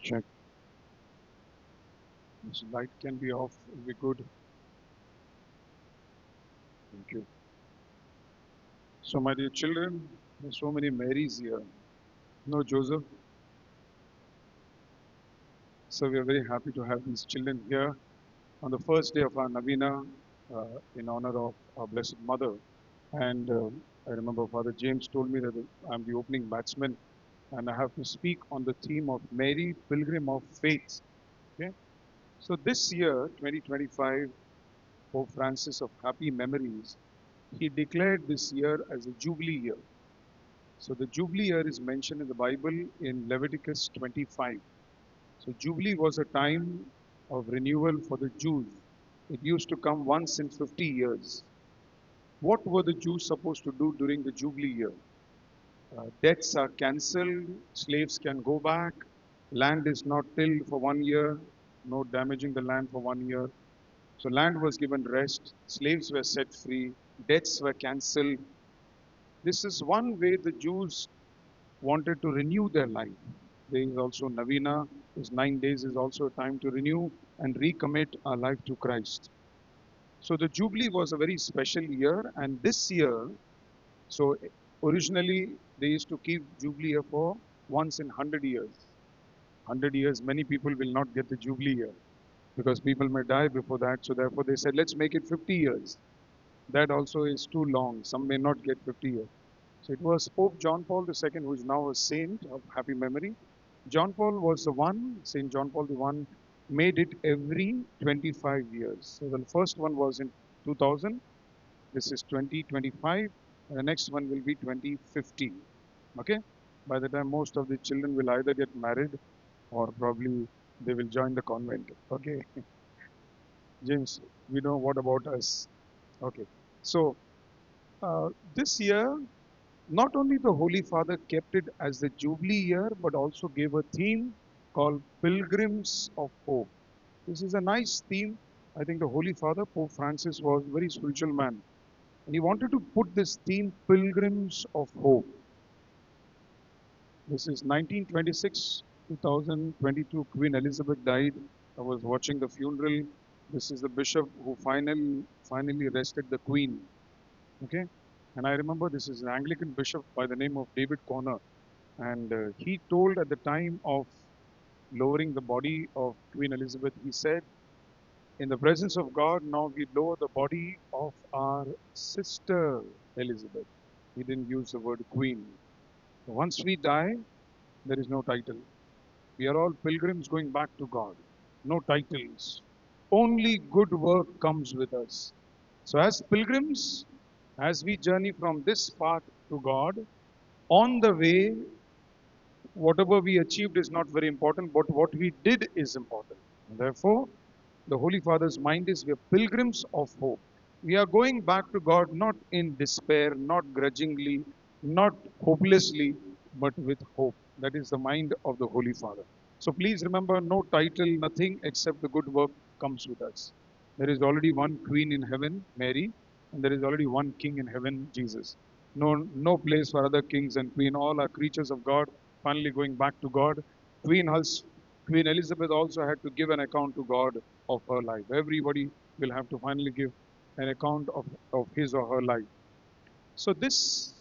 Check. This light can be off. Will be good. Thank you. So, my dear children, there's so many Marys here. No Joseph. So, we are very happy to have these children here on the first day of our Novena in honor of our Blessed Mother. And I remember Father James told me that I'm the opening batsman and I have to speak on the theme of Mary, Pilgrim of Faith. Okay. So, this year, 2025, Pope Francis of Happy Memories, he declared this year as a Jubilee year. So the Jubilee year is mentioned in the Bible in Leviticus 25. So Jubilee was a time of renewal for the Jews. It used to come once in 50 years. What were the Jews supposed to do during the Jubilee year? Debts are cancelled, slaves can go back, land is not tilled for 1 year, no damaging the land for 1 year. So land was given rest, slaves were set free, debts were cancelled. This is one way the Jews wanted to renew their life. There is also Novena, is 9 days is also a time to renew and recommit our life to Christ. So the Jubilee was a very special year, and this year, so originally they used to keep Jubilee year for once in 100 years. 100 years, many people will not get the Jubilee year because people may die before that. So therefore they said, let's make it 50 years. That also is too long. Some may not get 50 years. So it was Pope John Paul II, who is now a saint of happy memory. John Paul was the one, Saint John Paul the one, made it every 25 years. So the first one was in 2000, this is 2025, and the next one will be 2050. Okay? By the time most of the children will either get married or probably they will join the convent. Okay? James, we know what about us. Okay. So this year, not only the Holy Father kept it as the Jubilee year, but also gave a theme called Pilgrims of Hope. This is a nice theme. I think the Holy Father, Pope Francis, was a very spiritual man. And he wanted to put this theme, Pilgrims of Hope. This is 1926, 2022, Queen Elizabeth died. I was watching the funeral. This is the bishop who finally rested the Queen. Okay? And I remember this is an Anglican bishop by the name of David Corner. And he told at the time of lowering the body of Queen Elizabeth, he said, in the presence of God, now we lower the body of our sister Elizabeth. He didn't use the word queen. Once we die, there is no title. We are all pilgrims going back to God. No titles. Only good work comes with us. So as pilgrims, as we journey from this path to God, on the way, whatever we achieved is not very important, but what we did is important. Therefore, the Holy Father's mind is we are pilgrims of hope. We are going back to God not in despair, not grudgingly, not hopelessly, but with hope. That is the mind of the Holy Father. So please remember, no title, nothing except the good work comes with us. There is already one queen in heaven, Mary, and there is already one king in heaven, Jesus. No place for other kings and queen. All are creatures of God, finally going back to God. Queen, Queen Elizabeth also had to give an account to God of her life. Everybody will have to finally give an account of his or her life. So this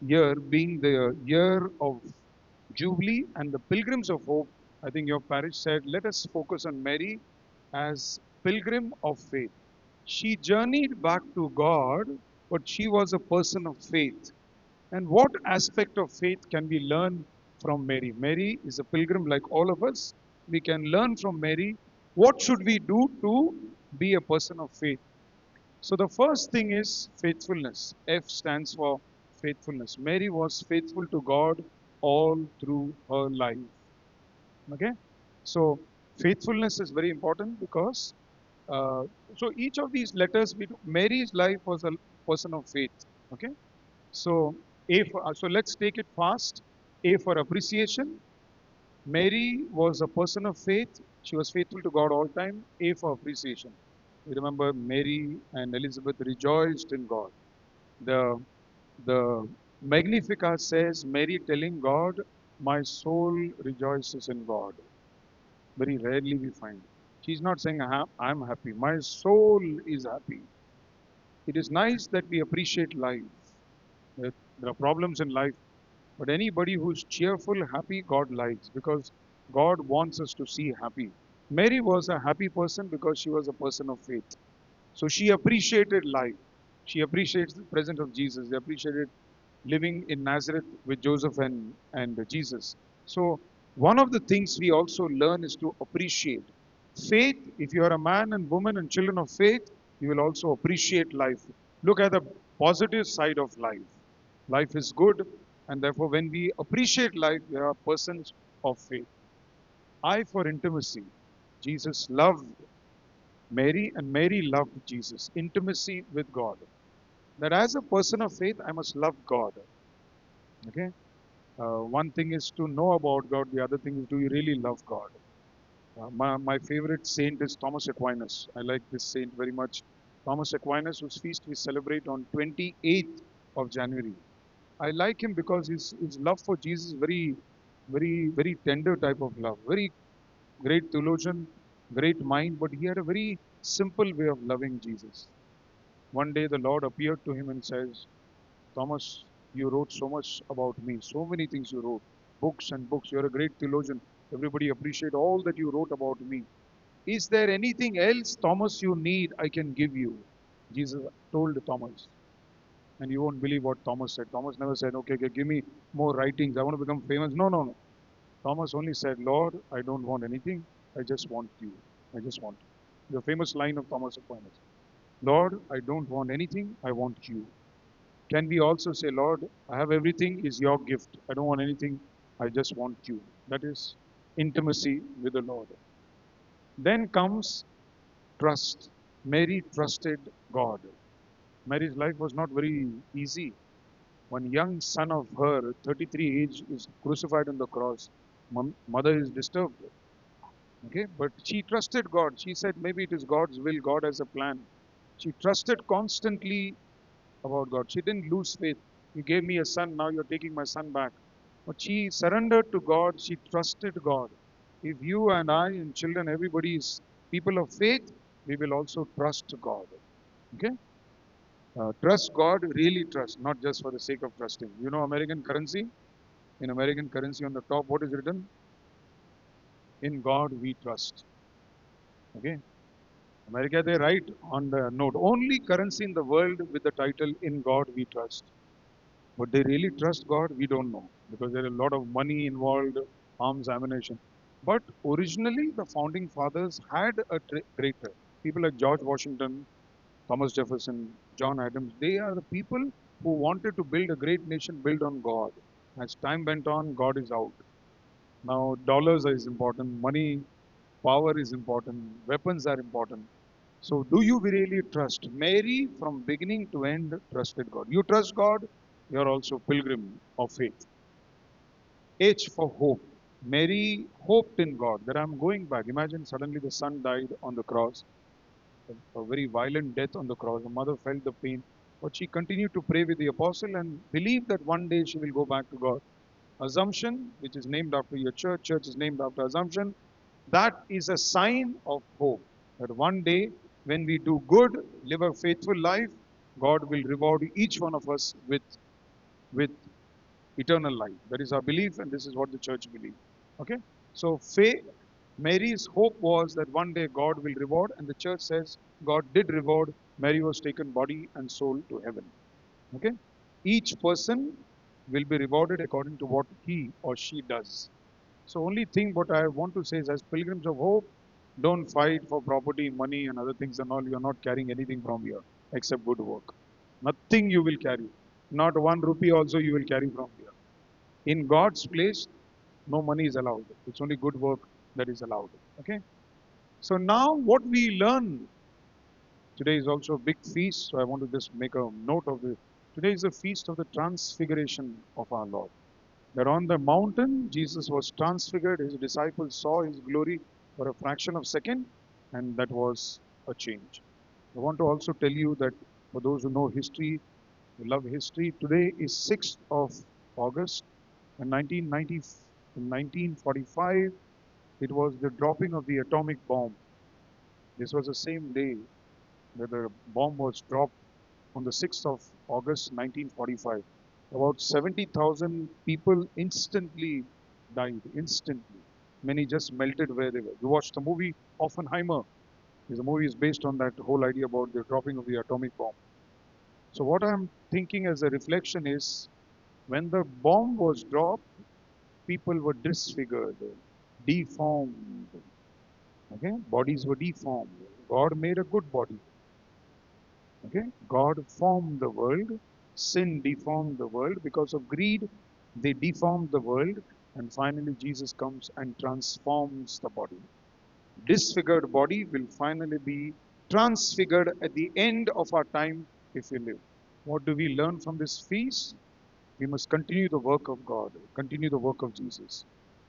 year being the year of Jubilee and the Pilgrims of Hope, I think your parish said, let us focus on Mary as pilgrim of faith. She journeyed back to God, but she was a person of faith. And what aspect of faith can we learn from Mary? Mary is a pilgrim like all of us. We can learn from Mary. What should we do to be a person of faith? So the first thing is faithfulness. F stands for faithfulness. Mary was faithful to God all through her life. Okay? So faithfulness is very important because so each of these letters, Mary's life was a person of faith. Okay? So so let's take it fast. A for appreciation. Mary was a person of faith. She was faithful to God all time. A for appreciation. You remember Mary and Elizabeth rejoiced in God. The Magnificat says Mary telling God, My soul rejoices in God. Very rarely we find. She's not saying, I'm happy. My soul is happy. It is nice that we appreciate life. There are problems in life, but anybody who's cheerful, happy, God likes because God wants us to see happy. Mary was a happy person because she was a person of faith. So she appreciated life. She appreciates the presence of Jesus. They appreciated living in Nazareth with Joseph and Jesus. So one of the things we also learn is to appreciate faith. If you are a man and woman and children of faith, you will also appreciate life. Look at the positive side of life. Life is good, and therefore, when we appreciate life, we are persons of faith. I for intimacy. Jesus loved Mary, and Mary loved Jesus. Intimacy with God. That as a person of faith, I must love God. Okay. One thing is to know about God. The other thing is, do you really love God? My favorite saint is Thomas Aquinas. I like this saint very much. Thomas Aquinas, whose feast we celebrate on 28th of January. I like him because his love for Jesus is very tender type of love. Very great theologian, great mind, but he had a very simple way of loving Jesus. One day the Lord appeared to him and says, Thomas, you wrote so much about me, so many things you wrote, books and books. You're a great theologian. Everybody appreciate all that you wrote about me. Is there anything else, Thomas, you need I can give you? Jesus told Thomas. And you won't believe what Thomas said. Thomas never said, okay, give me more writings. I want to become famous. No, no, no. Thomas only said, Lord, I don't want anything. I just want you. I just want you. The famous line of Thomas Aquinas. Lord, I don't want anything. I want you. Can we also say, Lord, I have everything is your gift. I don't want anything. I just want you. That is intimacy with the Lord. Then comes trust. Mary trusted God. Mary's life was not very easy. One young son of her, 33 age, is crucified on the cross. Mother is disturbed. Okay, but she trusted God. She said, maybe it is God's will. God has a plan. She trusted constantly about God. She didn't lose faith. You gave me a son, now you're taking my son back. But she surrendered to God. She trusted God. If you and I and children, everybody is people of faith, we will also trust God. Okay? Trust God, really trust, not just for the sake of trusting. You know American currency? In American currency on the top, what is written? In God we trust. Okay? America, they write on the note, only currency in the world with the title, In God We Trust. But they really trust God, we don't know. Because there is a lot of money involved, arms, ammunition. But originally, the founding fathers had a greater. People like George Washington, Thomas Jefferson, John Adams, they are the people who wanted to build a great nation built on God. As time went on, God is out. Now, dollars is important, money, power is important, weapons are important. So, do you really trust? Mary, from beginning to end, trusted God. You trust God, you are also pilgrim of faith. H for hope. Mary hoped in God that I'm going back. Imagine suddenly the son died on the cross, a very violent death on the cross. The mother felt the pain, but she continued to pray with the apostle and believed that one day she will go back to God. Assumption, which is named after your church, church is named after Assumption, that is a sign of hope. That one day, when we do good, live a faithful life, God will reward each one of us with eternal life. That is our belief, and this is what the church believes. Okay? So, faith, Mary's hope was that one day God will reward, and the church says God did reward. Mary was taken body and soul to heaven. Okay? Each person will be rewarded according to what he or she does. So only thing what I want to say is as pilgrims of hope, don't fight for property, money and other things and all. You are not carrying anything from here except good work. Nothing you will carry. Not 1 rupee also you will carry from here. In God's place, no money is allowed. It's only good work that is allowed. Okay. So now what we learn today is also a big feast. So I want to just make a note of this. Today is the feast of the transfiguration of our Lord. That on the mountain, Jesus was transfigured. His disciples saw his glory for a fraction of a second, and that was a change. I want to also tell you that for those who know history, who love history, today is 6th of August, and 1990, In 1945, it was the dropping of the atomic bomb. This was the same day that the bomb was dropped on the 6th of August 1945. About 70,000 people instantly died, instantly. Many just melted where they were. You watched the movie Oppenheimer. The movie is based on that whole idea about the dropping of the atomic bomb. So what I'm thinking as a reflection is, when the bomb was dropped, people were disfigured, deformed. Okay, bodies were deformed. God made a good body. Okay, God formed the world. Sin deformed the world because of greed. They deformed the world, and finally Jesus comes and transforms the body. Disfigured body will finally be transfigured at the end of our time if we live. What do we learn from this feast? We must continue the work of God, continue the work of Jesus.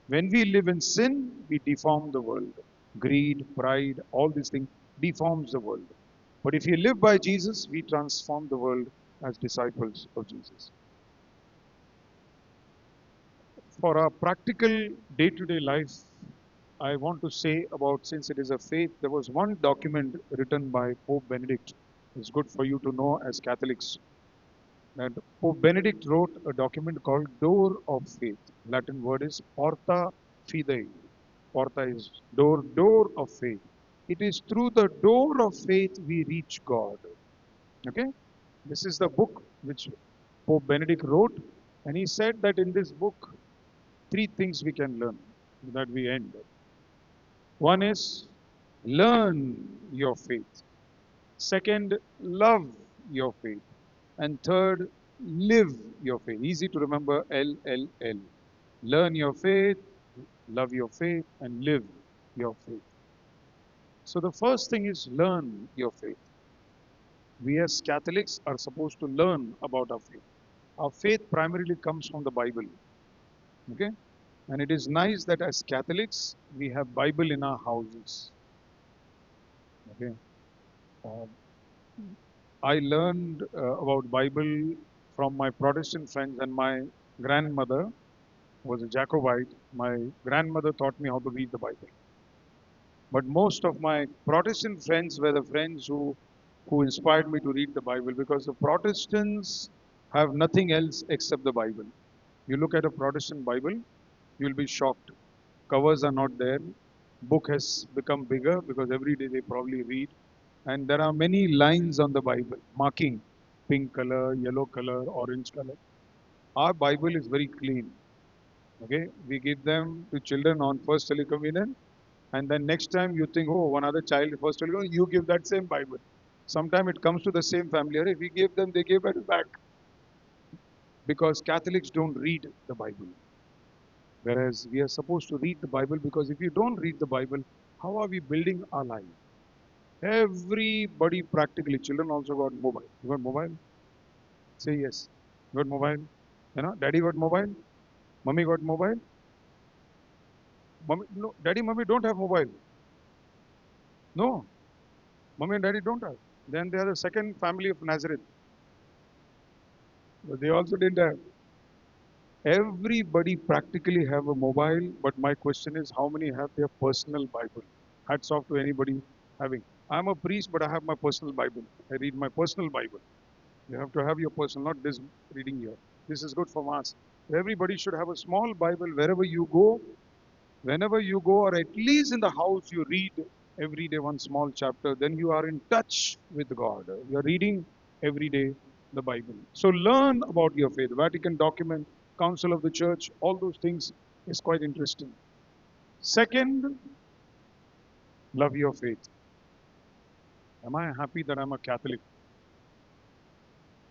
When we live in sin, we deform the world. Greed, pride, all these things deforms the world. But if we live by Jesus, we transform the world as disciples of Jesus. For our practical day-to-day life, I want to say about, since it is a faith, there was one document written by Pope Benedict. It's good for you to know as Catholics. And Pope Benedict wrote a document called Door of Faith. Latin word is Porta Fidei. Porta is door, door of faith. It is through the door of faith we reach God. Okay? This is the book which Pope Benedict wrote, and he said that in this book, three things we can learn that we end. One is learn your faith. Second, love your faith. And third, live your faith. Easy to remember, L, L, L. Learn your faith, love your faith, and live your faith. So the first thing is learn your faith. We as Catholics are supposed to learn about our faith. Our faith primarily comes from the Bible. Okay? And it is nice that as Catholics, we have Bible in our houses. Okay? Uh, I learned about Bible from my Protestant friends, and my grandmother was a Jacobite. My grandmother taught me how to read the Bible. But most of my Protestant friends were the friends who inspired me to read the Bible, because the Protestants have nothing else except the Bible. You look at a Protestant Bible, you'll be shocked. Covers are not there. Book has become bigger because every day they probably read. And there are many lines on the Bible marking pink color, yellow color, orange color. Our Bible is very clean. Okay, we give them to children on first Holy Communion, and then next time you think, oh, one other child first Holy Communion, you give that same Bible. Sometimes it comes to the same family. If we gave them, they gave it back, because Catholics don't read the Bible. Whereas we are supposed to read the Bible, because if you don't read the Bible, how are we building our life? Everybody practically, children also got mobile. You got mobile? Say yes. You got mobile? You know, daddy got mobile? Mummy got mobile? Mummy, no, daddy, mummy don't have mobile. No, mummy and daddy don't have. Then they are the second family of Nazareth. But they also didn't have. Everybody practically have a mobile, but my question is, how many have their personal Bible? Hats off to anybody having. I'm a priest, but I have my personal Bible. I read my personal Bible. You have to have your personal, not this reading here. This is good for mass. Everybody should have a small Bible wherever you go. Whenever you go, or at least in the house, you read every day one small chapter. Then you are in touch with God. You are reading every day the Bible. So learn about your faith. Vatican document, Council of the Church, all those things is quite interesting. Second, love your faith. Am I happy that I'm a Catholic?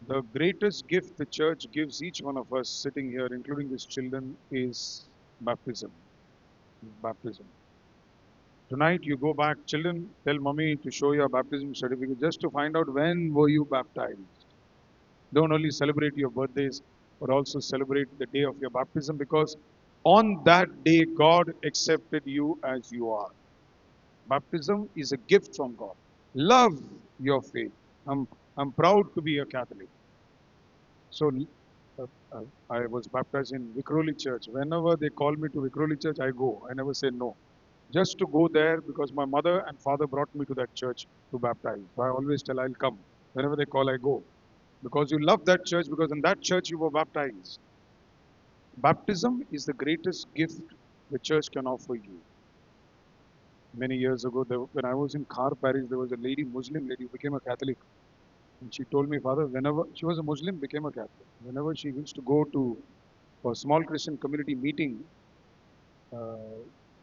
The greatest gift the church gives each one of us sitting here, including these children, is baptism. Baptism. Tonight you go back, children, tell mommy to show your baptism certificate just to find out when were you baptized. Don't only celebrate your birthdays, but also celebrate the day of your baptism, because on that day God accepted you as you are. Baptism is a gift from God. Love your faith. I'm proud to be a Catholic. So uh, uh, I was baptized in Vikroli Church. Whenever they call me to Vikroli Church, I go. I never say no. Just to go there because my mother and father brought me to that church to baptize. So I always tell I'll come. Whenever they call, I go. Because you love that church, because in that church you were baptized. Baptism is the greatest gift the church can offer you. Many years ago, when I was in Khar, Paris, there was a lady, Muslim lady, who became a Catholic. And she told me, Father, whenever she was a Muslim, became a Catholic. Whenever she used to go to a small Christian community meeting, uh,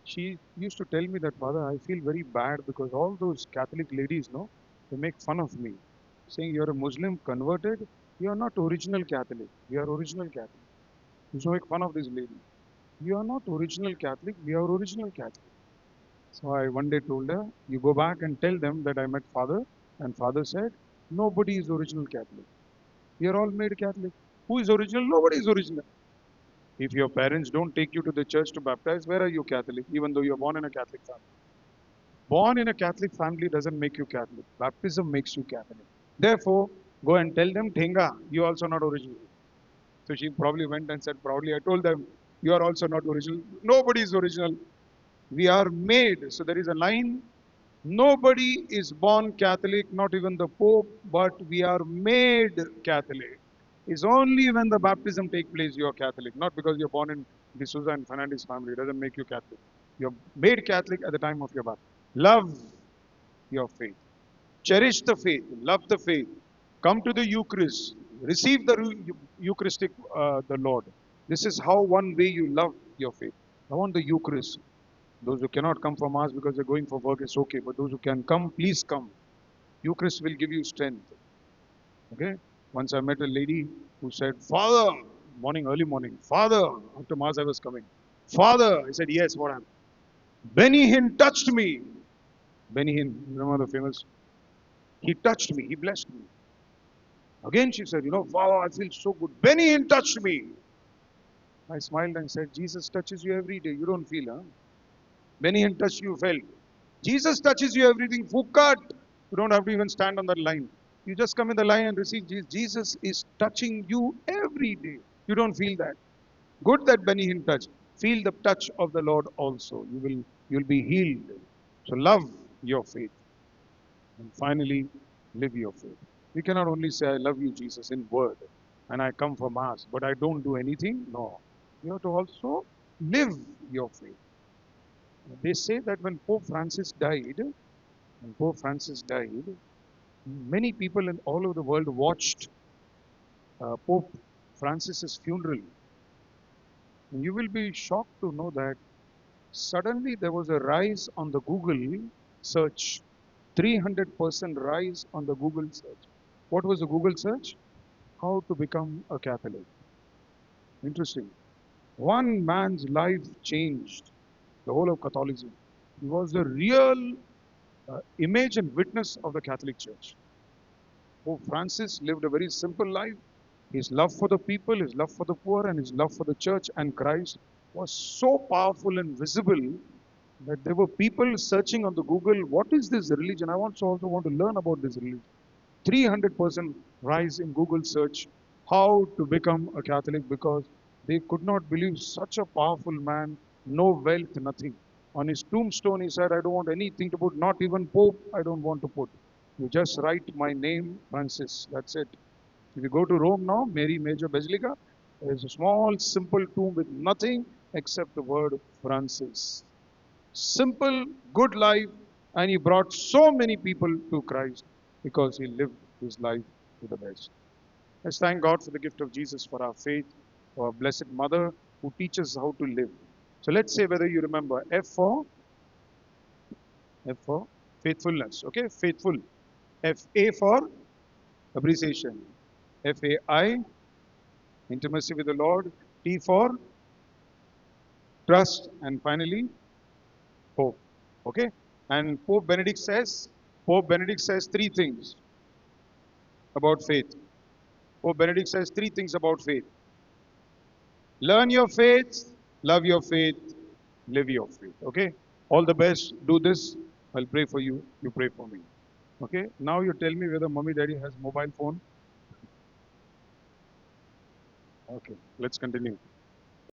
she used to tell me that, Father, I feel very bad because all those Catholic ladies, no, they make fun of me, saying, you're a Muslim converted, you are not original Catholic. We are original Catholic. You should make fun of this lady. You are not original Catholic, we are original Catholic. So I one day told her, you go back and tell them that I met Father, and Father said, nobody is original Catholic. We are all made Catholic. Who is original? Nobody is original. If your parents don't take you to the church to baptize, where are you Catholic? Even though you're born in a Catholic family. Born in a Catholic family doesn't make you Catholic. Baptism makes you Catholic. Therefore, go and tell them, Thenga, you are also not original. So she probably went and said proudly, I told them, you are also not original. Nobody is original. We are made. So there is a line. Nobody is born Catholic, not even the Pope, but we are made Catholic. It's only when the baptism takes place you are Catholic, not because you're born in D'Souza and Fernandez family. It doesn't make you Catholic. You're made Catholic at the time of your birth. Love your faith. Cherish the faith. Love the faith. Come to the Eucharist. Receive the Eucharistic, the Lord. This is how one way you love your faith. I want the Eucharist. Those who cannot come for Mass because they're going for work, it's okay. But those who can come, please come. Eucharist will give you strength. Okay? Once I met a lady who said, Father, early morning, Father, after Mass I was coming. Father, I said, yes, what happened? Benny Hinn touched me. Benny Hinn, remember the famous? He touched me, he blessed me. Again she said, Father, I feel so good. Benny Hinn touched me. I smiled and said, Jesus touches you every day. You don't feel, huh? Benny Hinn touched you, felt. Jesus touches you everything. Fukat. You don't have to even stand on that line. You just come in the line and receive Jesus. Jesus is touching you every day. You don't feel that. Good that Benny Hinn touched. Feel the touch of the Lord also. You'll be healed. So love your faith. And finally, live your faith. You cannot only say, I love you, Jesus, in word, and I come for Mass, but I don't do anything. No. You have to also live your faith. They say that when Pope Francis died, many people all over the world watched Pope Francis's funeral. And you will be shocked to know that suddenly there was a rise on the Google search, 300% rise on the Google search. What was the Google search? How to become a Catholic. Interesting. One man's life changed the whole of Catholicism. He was the real image and witness of the Catholic Church. Pope Francis lived a very simple life. His love for the people, his love for the poor, and his love for the church and Christ was so powerful and visible that there were people searching on the Google, what is this religion? I also want to learn about this religion. 300% rise in Google search, how to become a Catholic, because they could not believe such a powerful man, no wealth, nothing. On his tombstone, he said, I don't want anything to put, not even Pope, I don't want to put. You just write my name, Francis. That's it. If you go to Rome now, Mary Major Basilica, there's a small, simple tomb with nothing except the word Francis. Simple, good life, and he brought so many people to Christ because he lived his life to the best. Let's thank God for the gift of Jesus, for our faith, for our Blessed Mother who teaches how to live. So let's say whether you remember F for faithfulness, okay? Faithful. FA for appreciation. FAI, intimacy with the Lord. T for trust. And finally, hope. Okay? And Pope Benedict says three things about faith. Pope Benedict says three things about faith. Learn your faith, love your faith, live your faith. Okay? All the best. Do this. I'll pray for you. You pray for me. Okay? Now you tell me whether mommy daddy has mobile phone. Okay, let's continue.